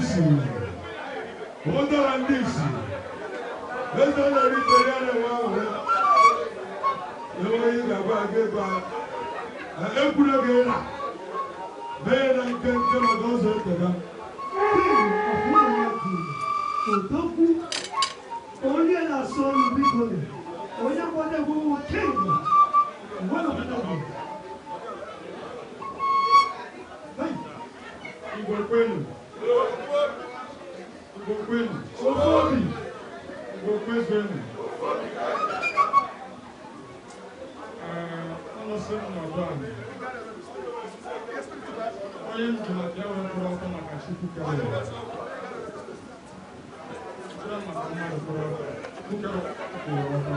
Andisi. Ondo Andisi. Ezinnadi tere wa o. Ewo yi gaba geba. Ekure gera. Bena nke magozo tega. Otoku. Onye na so bikole. Onye kwade bu king. Wala bana. Hey. Igbo kwenu. Igbo kwenu. Ofobi. Igbo kwenu. Ono se na bana. Onye njima ya were mkpụrụ ọkụ maka Chukwu kere ya. Chukwu maka mmadụ mkpụrụ ọkụ. Chukwu kere ọkụ.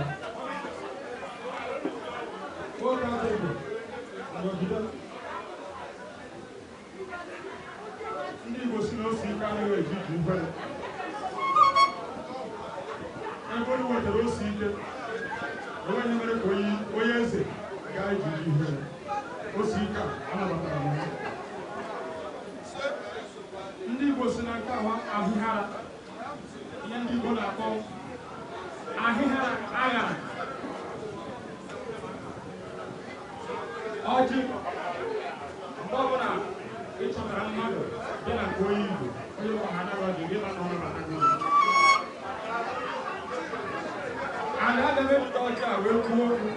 Oge atọ Igbo. N'ogide. Ndị Igbo si na ose ike anaghị eji iji ufere. Ebe onye wetara ose ike, onye mere ka onye eze gaa iji iji ufere. Ose ike a anabatara m. Ndị Igbo si na nke ahịhịara. Ihe ndị Igbo na-akpọ ahịhịara agha. Ọjị. Mgbe ọbụla ị chọtara mmadụ dị na nke onye Igbo, onye ọha anaghị ọjị gị na ọrụ na anaghị ọjị. Anyị agaghị ebido ọjị a wee kwuo okwu.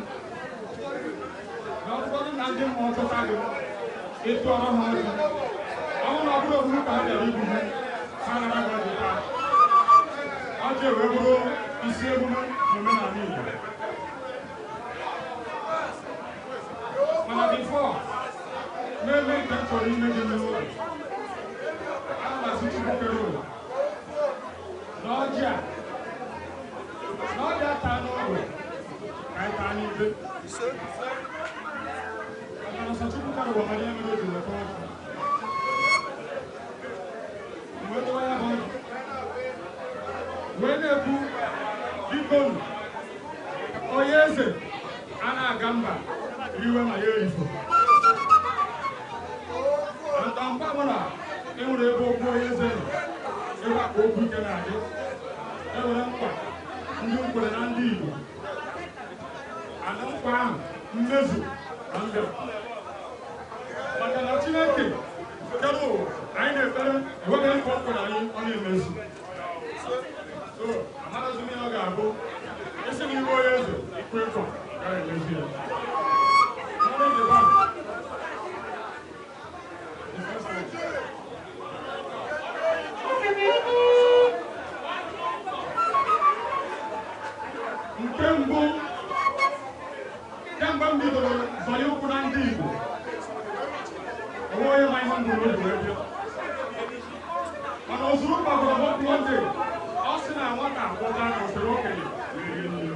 Na ụfọdụ na ndị mmụọ chọta gị ịtụ ọrụ ha ọjị. Ọnwụ na ọ bụrụ ogburu ka ha bịara igwu ha, ha anaghị ọjị taa. Ọjị wee bụrụ isi emume n'omenala Igbo. Mana bifọ na-eme nke chọrọ ime gị n'oge. A na-asị Chukwu kere ụwa. N'ọjị a taa n'ogbe ka anyị taa n'ibe. Maka na sọ Chukwu kere ụwa ma ihe mere o ji weta ọjị. Wee na-ekwu bikonu onye eze a na-aga mba iwe ma ya erifo. Ntampa mụra enwere ebe okwu onye eze ebe akpa okwu ike na-adị. Enwere nkwa ndị nkwere na ndị Igbo. Ana nkwa ahụ mmezu na mbịa. Maka na Chineke kere ụwa anyị na-ekpere enweghị nkwa nkwere anyị ọ na-emezu. So, amarazi m ihe ọ ga-abụ isi n'ihu onye eze ikwe nkwa gara emezi ya. Nke mbụ kemgbe m bidoro zọlie ụkwụ na ndị Igbo, onwe onye ma ihe m bụrụ obi wee bịa. Mana ozuru gbagoro m okwu ndị ọ sị na nwata akwụkwọ na usoro okenye riri nri.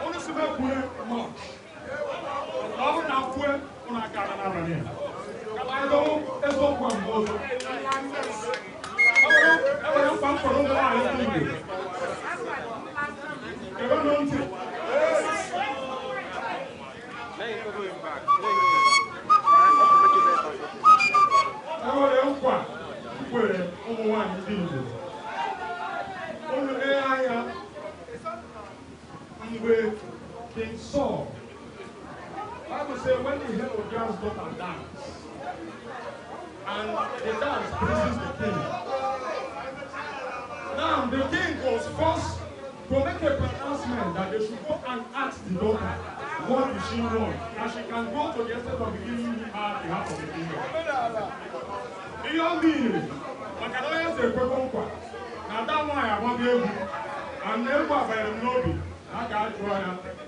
Onye si m ekwue mọch. Ọ bụrụ na kwue ụnụ aka ala n'abalị a. Ka anyị dọwụ eziokwu a mgbe ọzọ. Enwere mkpa mkpọrọ ụmụ nwaanyị ndị Igbo. Ebe nọ ntị. Enwere nkwa kwere ụmụ nwaanyị ndị Igbo. Unu lee anya mgbe King Saul, Bible says when he heard of God's daughter dance, and the dance pleases the king. Now the king was forced to make a pronouncement that they should go and ask the daughter what does she want, and she can go to the estate of giving her the half of the kingdom. In your meaning, like I always say, now that one I want to be and never by Nobi. I got to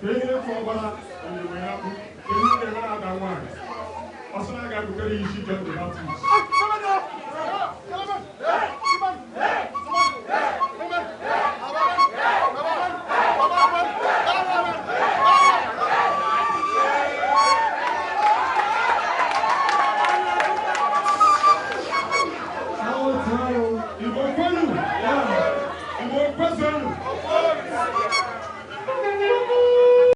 pay him for one and the way up. They never had that one. Also, I got to tell you, she jumped the Baptist.